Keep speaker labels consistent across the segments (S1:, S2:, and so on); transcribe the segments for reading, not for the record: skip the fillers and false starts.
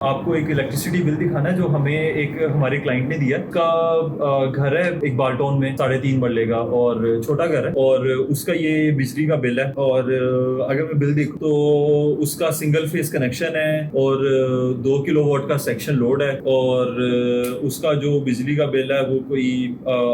S1: आपको एक electricity bill दिखाना है जो हमें एक हमारे क्लाइंट ने दिया। उसका घर है एक बाल्टोन में 3.5 मरले का और छोटा घर है, और उसका ये बिजली का बिल है। और अगर मैं बिल देखूं तो उसका सिंगल फेस कनेक्शन है और 2 किलोवाट का सेक्शन लोड है, और उसका जो बिजली का बिल है वो कोई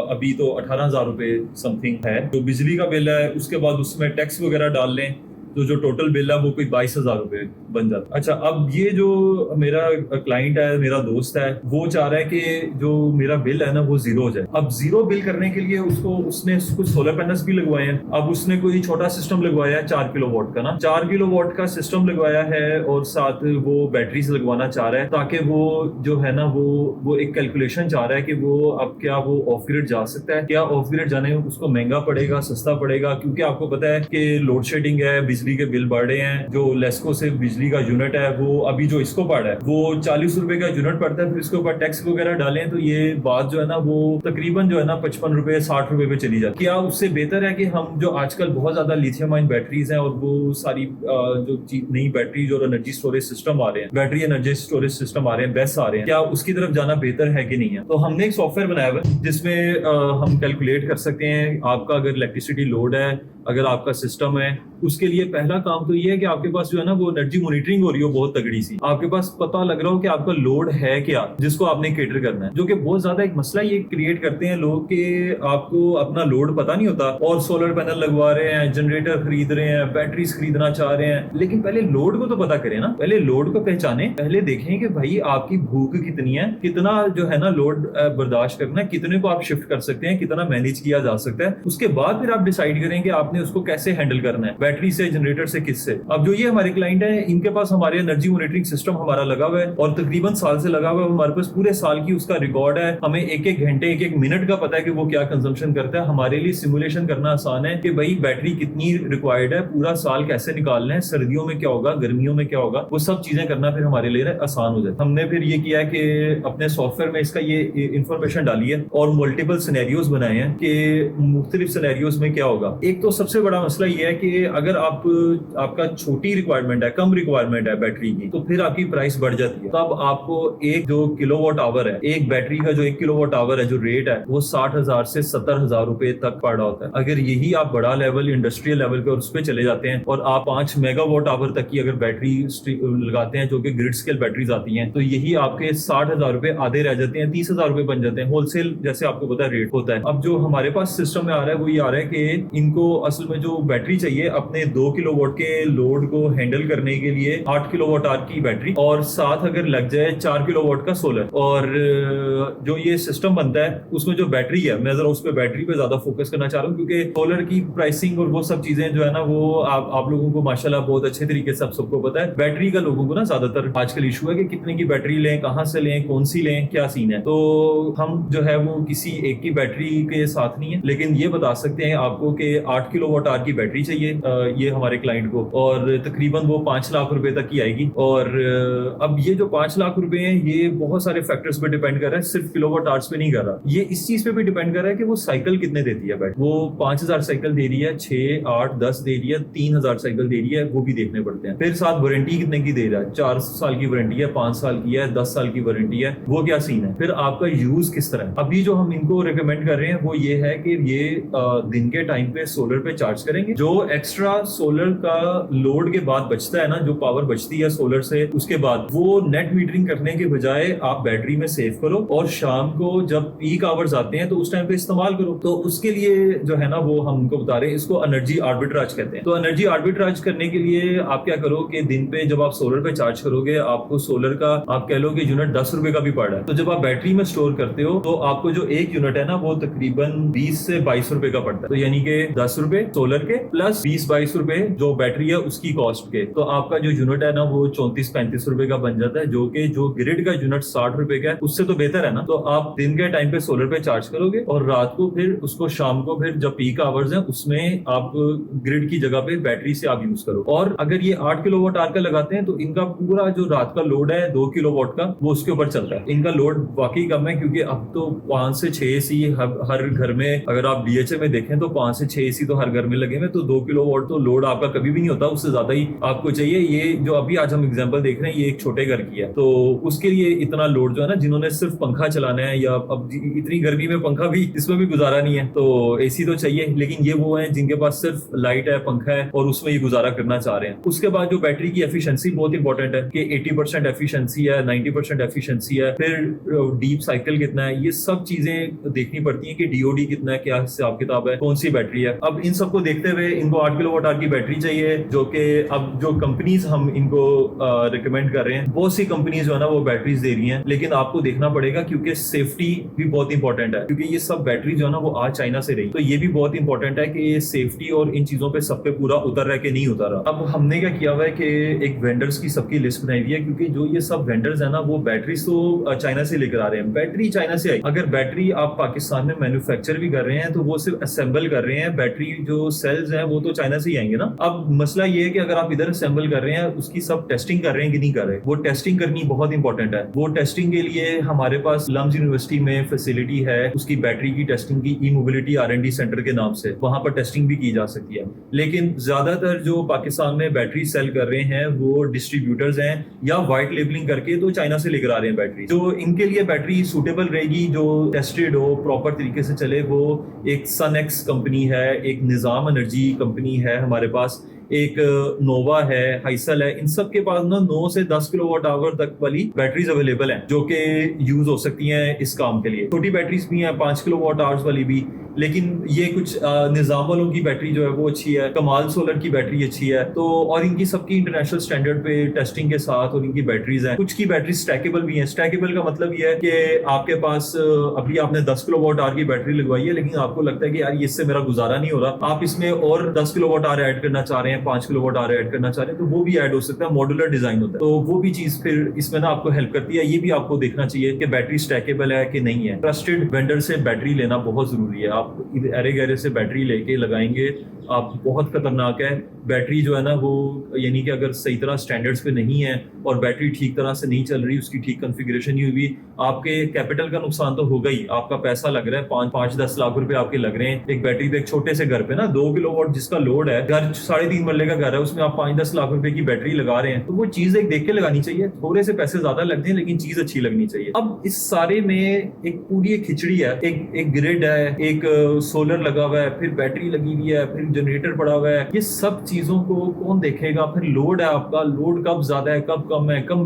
S1: अभी तो 18,000 रुपये समथिंग है जो बिजली का बिल है। उसके बाद उसमें टैक्स वगैरह डाल लें तो जो टोटल बिल है वो कोई 22,000 रुपये बन जाता है। अच्छा, अब ये जो मेरा क्लाइंट है, मेरा दोस्त है, वो चाह रहा है कि जो मेरा बिल है ना वो जीरो हो जाए। अब जीरो बिल करने के लिए उसने कुछ सोलर पैनल्स भी लगवाए हैं। अब उसने कोई छोटा सिस्टम लगवाया है 4 किलोवाट का, ना 4 किलोवाट का सिस्टम लगवाया है, और साथ वो बैटरीज लगवाना चाह रहा है ताकि वो जो है ना वो एक कैलकुलेशन चाह रहा है कि वो अब क्या वो ऑफ ग्रिड जा सकता है, क्या ऑफ ग्रिड जाने में उसको महंगा पड़ेगा सस्ता पड़ेगा। क्योंकि आपको पता है कि लोड शेडिंग है, बिजली के बिल बढ़ रहे हैं। जो लेस्को से बिजली का यूनिट है वो अभी जो इसको पड़ रहा है वो 40 रुपए का यूनिट पड़ता है, फिर इसके ऊपर टैक्स वगैरह डालें तो ये बात जो है ना वो तकरीबन जो है ना 55 रुपए 60 रुपए पे चली जाती है। क्या उससे बेहतर है कि हम जो आजकल बहुत ज्यादा लिथियम आयन बैटरीज हैं और वो सारी जो नई बैटरीज और एनर्जी स्टोरेज सिस्टम आ रहे हैं, बैटरी एनर्जी स्टोरेज सिस्टम आ रहे हैं, बेस आ रहे हैं, क्या उसकी तरफ जाना बेहतर है कि नहीं है। तो हमने एक सॉफ्टवेयर बनाया हुआ है जिसमें हम कैलकुलेट कर सकते हैं आपका अगर इलेक्ट्रिसिटी लोड है, अगर आपका सिस्टम है। उसके लिए पहला काम तो ये है कि आपके पास जो है ना वो एनर्जी मॉनिटरिंग हो रही हो बहुत तगड़ी सी, आपके पास पता लग रहा हो कि आपका लोड है क्या जिसको आपने केटर करना है। जो कि बहुत ज्यादा एक मसला ये क्रिएट करते हैं लोग कि आपको अपना लोड पता नहीं होता और सोलर पैनल लगवा रहे हैं, जनरेटर खरीद रहे हैं, बैटरीज खरीदना चाह रहे हैं, लेकिन पहले लोड को तो पता करें ना, पहले लोड को पहचाने, पहले देखें कि भाई आपकी भूख कितनी है, कितना जो है ना लोड बर्दाश्त करना है, कितने को आप शिफ्ट कर सकते हैं, कितना मैनेज किया जा सकता है। उसके बाद फिर आप डिसाइड करें कि आपने उसको कैसे हैंडल करना है, बैटरी से, जनरेटर से, किससे। अब जो ये हमारे क्लाइंट है इनके पास हमारे एनर्जी मॉनिटरिंग सिस्टम हमारा लगा हुआ है और तकरीबन साल से लगा हुआ है। हमारे पास पूरे साल की उसका रिकॉर्ड है, हमें एक एक घंटे एक एक मिनट का पता है कि वो क्या कंजम्पशन करता है। हमारे लिए सिमुलेशन करना आसान है कि भाई बैटरी कितनी रिक्वायर्ड है, पूरा साल कैसे निकालना है, सर्दियों में क्या होगा, गर्मियों में क्या होगा, वो सब चीजें करना फिर हमारे लिए आसान हो जाए। हमने फिर ये किया है कि अपने सॉफ्टवेयर में इसका ये इंफॉर्मेशन डाली है और मल्टीपल सिनेरियोज बनाए हैं कि मुख्तलिफ सिनेरियोज में क्या होगा। एक तो सबसे बड़ा मसला ये है कि अगर आपका छोटी रिक्वायरमेंट है, कम रिक्वायरमेंट है बैटरी की, तो फिर आपकी प्राइस बढ़ जाती है। तब आपको एक जो किलोवाट आवर है, एक बैटरी का जो 1 किलोवाट आवर है जो रेट है वो 60,000 से 70,000 रुपए तक पड़ रहा होता है। अगर यही आप बड़ा लेवल इंडस्ट्रियल लेवल पे उस पे चले जाते हैं और आप 5 मेगावाट आवर तक की अगर बैटरी लगाते हैं जो कि ग्रिड स्केल बैटरीज आती हैं, तो यही आपके 60,000 रुपए आधे रह जाते हैं, 30,000 रुपए बन जाते हैं। होलसेल जैसे आपको पता है रेट होता है। अब जो हमारे पास सिस्टम में आ रहा है वो ये आ रहा है कि इनको असल में जो बैटरी चाहिए अपने 2 किलोवाट के लोड को हैंडल करने के लिए 8 किलोवाट आवर की बैटरी और साथ अगर लग जाए 4 किलोवाट का सोलर। और जो ये सिस्टम बनता है उसमें जो बैटरी है, मैं जरा उस पर बैटरी पे ज्यादा फोकस करना चाह रहा हूँ क्योंकि सोलर की प्राइसिंग और वो सब चीजें जो है ना वो आप लोगों को माशाल्लाह बहुत अच्छे तरीके से सबको पता है। बैटरी का लोगों को ना ज्यादातर आजकल इशू है कि कितने की बैटरी लें, कहाँ से लें, कौन सी लें, क्या सीन है। तो हम जो है वो किसी एक की बैटरी के साथ नहीं है, लेकिन ये बता सकते हैं आपको कि 8 किलोवाट आवर की बैटरी चाहिए ये हमारे क्लाइंट को, और तकरीबन वो 5 लाख रुपए तक की आएगी। और अब ये जो 5 लाख रुपए हैं ये बहुत सारे फैक्टर्स पे डिपेंड कर रहा है, सिर्फ किलोवाट आवर्स पे नहीं कर रहा। ये इस चीज पे भी डिपेंड कर रहा है कि वो साइकिल कितने देती है बैटरी। वो 5000 साइकिल दे रही है, 6, 8, 10 दे रही है, 3000 साइकिल दे रही है, वो भी देखने पड़ते हैं। फिर साथ वारंटी कितने की दे रहा है, 4 साल की वारंटी है, 5 साल की है, 10 साल की वारंटी है, वो क्या सीन है। फिर आपका यूज किस तरह है। अभी जो हम इनको रिकमेंड कर रहे हैं वो ये है कि ये दिन के टाइम पे सोलर पे चार्ज करेंगे। जो एक्स्ट्रा सोलर का लोड के बाद बचता है ना, जो पावर बचती है सोलर से, उसके बाद वो नेट मीटरिंग करने के बजाय आप बैटरी में सेव करो और शाम को जब पीक आवर्स आते हैं तो उस टाइम पे इस्तेमाल करो। तो उसके लिए जो है ना वो हम उनको बता रहे हैं, इसको एनर्जी आर्बिट्राज कहते हैं। तो एनर्जी आर्बिट्राज करने के लिए आप क्या करो कि दिन पे जब आप सोलर पे चार्ज करोगे आपको सोलर का आप कह लो कि यूनिट 10 रुपए का भी पड़ रहा है, तो जब आप बैटरी में स्टोर करते हो तो आपको जो एक यूनिट है ना वो तकरीबन 20 से 22 रुपए का पड़ता है। तो यानी कि 10 रुपए सोलर के प्लस 20-22 रुपए जो बैटरी है उसकी कॉस्ट के, तो आपका जो यूनिट है ना वो 34-35 रुपए का बन जाता है, जो कि जो ग्रिड का यूनिट 60 रुपए का है उससे तो बेहतर है ना। तो आप दिन के टाइम पे सोलर पे चार्ज करोगे और रात को फिर उसको शाम को फिर जब पीक आवर्स है उसमें आप ग्रिड की जगह पे बैटरी से आप यूज करो। और अगर ये 8 किलोवाट आवर का लगाते हैं तो इनका पूरा जो रात का लोड है 2 किलोवाट का वो उसके ऊपर चलता है। इनका लोड वाकई कम है क्योंकि अब तो 5 से 6 एसी हर घर में, अगर आप डीएचए में देखें तो 5 से 6 एसी तो हर हर घर में लगे हुए, तो 2 किलोवाट तो लोड आपका कभी भी नहीं होता, उससे ज्यादा ही आपको चाहिए। ये जो अभी आज हम एग्जांपल देख रहे हैं, ये एक छोटे घर की है, तो उसके लिए इतना लोड जो है ना, जिन्होंने सिर्फ पंखा चलाना है, या अब इतनी गर्मी में पंखा भी, इसमें भी गुजारा नहीं है, तो एसी तो चाहिए। लेकिन ये वो है जिनके पास सिर्फ लाइट है, पंखा है, और उसमें ये गुजारा करना चाह रहे हैं। उसके बाद जो बैटरी की एफिशिएंसी बहुत इंपॉर्टेंट है कि 80% एफिशिएंसी है, 90% एफिशिएंसी है, फिर डीप साइकिल कितना है, ये सब चीजें देखनी पड़ती है कि डीओडी कितना है, क्या हिसाब किताब है, कौन सी बैटरी है। अब इन सबको देखते हुए इनको 8 किलोवाट आवर की बैटरी चाहिए, जो कि अब जो कंपनीज हम इनको रिकमेंड कर रहे हैं, बहुत सी कंपनीज जो है ना वो बैटरीज दे रही हैं, लेकिन आपको देखना पड़ेगा क्योंकि सेफ्टी भी बहुत इंपॉर्टेंट है, क्योंकि ये सब बैटरी जो है ना वो आज चाइना से रही, तो ये भी बहुत इंपॉर्टेंट है कि ये सेफ्टी और इन चीजों पे सब पे पूरा उतर रहा है कि नहीं उतर रहा। अब हमने क्या किया हुआ है कि एक वेंडर्स की सबकी लिस्ट बनाई हुई है, क्योंकि जो ये सब वेंडर्स है ना वो बैटरीज तो चाइना से लेकर आ रहे हैं, बैटरी चाइना से आई। अगर बैटरी आप पाकिस्तान में मैन्युफैक्चर भी कर रहे हैं तो वो सिर्फ असेंबल कर रहे हैं, बैटरी जो सेल्स हैं वो तो चाइना से ही आएंगे ना। अब मसला ये है कि अगर आप इधर असेंबल कर रहे हैं, उसकी सब टेस्टिंग कर रहे हैं कि नहीं कर रहे, वो टेस्टिंग करनी बहुत इंपॉर्टेंट है। वो टेस्टिंग के लिए हमारे पास लम्स यूनिवर्सिटी में फैसिलिटी है, उसकी बैटरी की टेस्टिंग की, ई मोबिलिटी R&D सेंटर के नाम से, वहां पर टेस्टिंग भी की जा सकती है। लेकिन ज्यादातर जो पाकिस्तान में बैटरी सेल कर रहे हैं वो डिस्ट्रीब्यूटर्स हैं, या व्हाइट लेबलिंग करके तो चाइना से लेकर आ रहे हैं बैटरी। जो इनके लिए बैटरी सूटेबल रहेगी, जो टेस्टेड हो, प्रॉपर तरीके से चले, वो एक सनएक्स कंपनी है, एक निजाम एनर्जी कंपनी है हमारे पास, एक नोवा है, हाइसल है, इन सब के पास ना 9 से 10 किलोवाट आवर तक वाली बैटरीज अवेलेबल हैं, जो कि यूज हो सकती हैं इस काम के लिए। छोटी बैटरीज भी हैं, 5 किलोवाट आवर्स वाली भी, लेकिन ये कुछ निजाम वालों की बैटरी जो है वो अच्छी है, कमाल सोलर की बैटरी अच्छी है, तो और इनकी सबकी इंटरनेशनल स्टैंडर्ड पे टेस्टिंग के साथ और इनकी बैटरीज हैं। कुछ की बैटरी स्टैकेबल भी हैं। स्टैकेबल का मतलब ये है कि आपके पास अभी आपने 10 किलोवाट आवर की बैटरी लगवाई है, लेकिन आपको लगता है कि यार इससे मेरा गुजारा नहीं हो रहा, आप इसमें और 10 किलोवाट आवर ऐड करना चाह रहे हैं, 5 किलोवाट आवर ऐड करना चाह रहे हैं, तो वो भी ऐड हो सकता है। मॉड्यूलर डिजाइन होता है, तो वो भी चीज फिर इसमें ना आपको हेल्प करती है। ये भी आपको देखना चाहिए कि बैटरी स्टैकेबल है कि नहीं है। ट्रस्टेड वेंडर से बैटरी लेना बहुत जरूरी है। आप अरे गहरे से बैटरी लेके लगाएंगे, आप बहुत खतरनाक है। बैटरी जो है ना वो, यानी कि अगर सही तरह स्टैंडर्ड्स पे नहीं है और बैटरी ठीक तरह से नहीं चल रही, उसकी ठीक कॉन्फ़िगरेशन नहीं हुई, आपके कैपिटल का नुकसान तो होगा ही। आपका पैसा लग रहा है, 5-10 लाख रुपए आपके लग रहे हैं एक बैटरी पे। एक छोटे से घर पे ना 2 किलोवाट जिसका लोड है, घर 3.5 मरले का घर है, उसमें आप 5-10 लाख रुपए की बैटरी लगा रहे हैं, तो वो चीज एक देख के लगानी चाहिए। थोड़े से पैसे ज्यादा लगते हैं लेकिन चीज अच्छी लगनी चाहिए। अब इस सारे में एक पूरी एक खिचड़ी है, एक ग्रिड है, एक सोलर लगा हुआ है, फिर बैटरी लगी हुई है, फिर जनरेटर पड़ा हुआ है। ये सब चीजों को कौन देखेगा? फिर लोड है आपका, लोड कब ज्यादा है, कब कम है, कब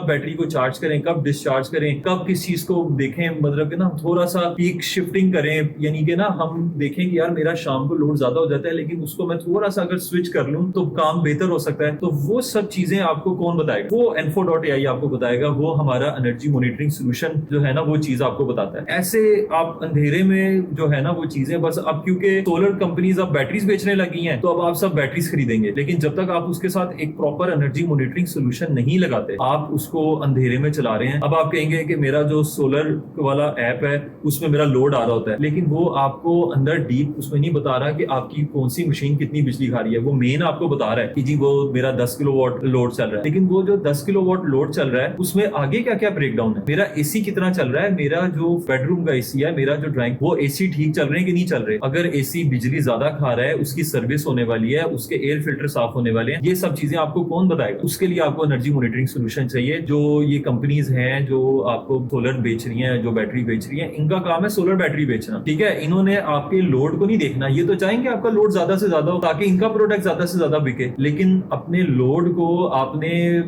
S1: बैटरी को चार्ज करें, कब डिस्चार्ज करें, कब किस चीज को देखें, मतलब कि ना थोड़ा सा पीक शिफ्टिंग करें। यानी कि ना हम देखें कि यार मेरा शाम को लोड ज्यादा हो जाता है, लेकिन उसको मैं थोड़ा सा अगर स्विच कर लूं तो काम बेहतर हो सकता है। तो वो सब चीजें आपको कौन बताएगा? वो Enfo.ai आपको बताएगा। वो हमारा एनर्जी मॉनिटरिंग सोल्यूशन जो है ना वो चीज आपको बताता है। ऐसे आप अंधेरे में जो है ना वो चीजें, बस अब क्योंकि सोलर कंपनीज अब बैटरीज बेचने लगी हैं, तो अब आप सब बैटरीज खरीदेंगे, लेकिन जब तक आप उसके साथ एक प्रॉपर एनर्जी मॉनिटरिंग सोल्यूशन नहीं लगाते, आप उसको अंधेरे में चला रहे हैं। अब आप कहेंगे कि मेरा जो सोलर वाला ऐप है उसमें मेरा लोड आ रहा होता है, लेकिन वो आपको अंदर डीप उसमें नहीं बता रहा कि आपकी कौन सी मशीन कितनी बिजली खा रही है। वो मेन आपको बता रहा है कि जी वो मेरा 10 किलोवाट लोड चल रहा है, लेकिन वो जो 10 किलोवाट लोड चल रहा है उसमें आगे क्या क्या ब्रेकडाउन है, मेरा एसी कितना चल रहा है, मेरा जो बेडरूम का एसी है, मेरा जो ड्राइंग, वो एसी ठीक चल रहे हैं कि नहीं चल रहे। अगर एसी बिजली ज्यादा खा रहा है, उसकी सर्विस होने वाली है, उसके एयर फिल्टर साफ होने वाले हैं, ये सब चीजें आपको कौन बताएगा? उसके लिए आपको एनर्जी मॉनिटरिंग सोल्यूशन चाहिए। जो ये कंपनीज हैं जो आपको सोलर बेच रही हैं, जो बैटरी बेच रही हैं, इनका काम है सोलर बैटरी बेचना, ठीक है। इन्होंने आपके लोड को नहीं देखना। ये तो चाहेंगे आपका लोड ज्यादा से ज्यादा हो ताकि इनका प्रोडक्ट ज्यादा से ज्यादा बिके, लेकिन अपने लोड को आपने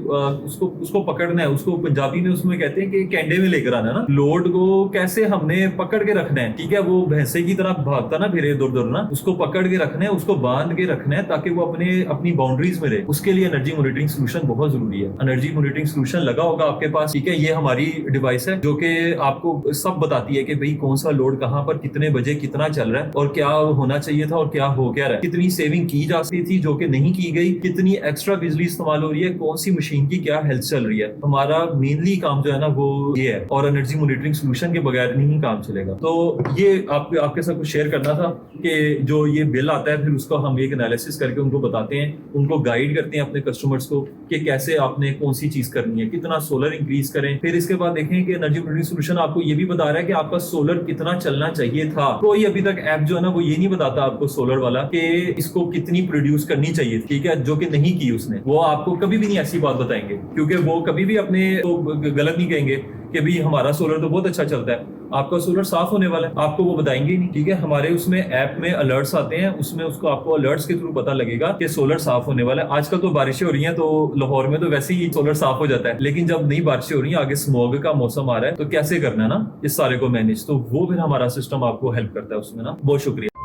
S1: उसको पकड़ना है। उसको पंजाबी में उसमें कहते हैं कि कैंडे में लेकर आना ना। लोड को कैसे हमने पकड़ के रखना है, ठीक है। वो भैंसे की तरह भागता ना फिरे दूर दूर ना, उसको पकड़ के रखना है, उसको बांध के रखना है ताकि वो अपनी बाउंड्रीज में रहे। उसके लिए एनर्जी मॉनिटरिंग सोल्यूशन बहुत जरूरी है। एनर्जी मॉनिटरिंग सोल्यूशन लगा होगा आपके पास, ठीक है। ये हमारी डिवाइस है जो कि आपको सब बताती है कि भाई कौन सा लोड कहां पर कितने बजे कितना चल रहा है और क्या होना चाहिए था और क्या हो क्या रहा है, कितनी सेविंग की जा सकती थी जो कि नहीं की गई, कितनी एक्स्ट्रा बिजली इस्तेमाल हो रही है, कौन सी मशीन की क्या हेल्थ चल रही है। हमारा मेनली काम जो है ना वो ये है, और एनर्जी मॉनिटरिंग सोल्यूशन के बगैर नहीं काम चलेगा। तो ये आपके साथ कुछ शेयर करना था कि जो ये बिल आता है फिर उसको हम एक एनालिसिस करके उनको बताते हैं, उनको गाइड करते हैं अपने कस्टमर्स को कि कैसे आपने कौन सी चीज करनी है, कितना सोलर इंक्रीज करें। फिर इसके बाद देखें कि एनर्जी प्रोड्यूस सोल्यूशन आपको ये भी बता रहा है कि आपका सोलर कितना चलना चाहिए था। कोई अभी तक ऐप जो है ना वो ये नहीं बताता आपको सोलर वाला कि इसको कितनी प्रोड्यूस करनी चाहिए, ठीक है, जो कि नहीं की उसने, वो आपको कभी भी नहीं ऐसी बात बताएंगे, क्योंकि वो कभी भी अपने तो गलत नहीं कहेंगे कि भाई हमारा सोलर तो बहुत अच्छा चलता है, आपका सोलर साफ होने वाला है, आपको वो बताएंगे ही नहीं, ठीक है। हमारे उसमें ऐप में अलर्ट्स आते हैं, उसमें उसको आपको अलर्ट्स के थ्रू पता लगेगा कि सोलर साफ होने वाला है। आजकल तो बारिशें हो रही हैं, तो लाहौर में तो वैसे ही सोलर साफ हो जाता है, लेकिन जब नई बारिशें हो रही हैं, आगे स्मॉग का मौसम आ रहा है, तो कैसे करना है ना इस सारे को मैनेज, तो वो फिर हमारा सिस्टम आपको हेल्प करता है उसमें ना। बहुत शुक्रिया।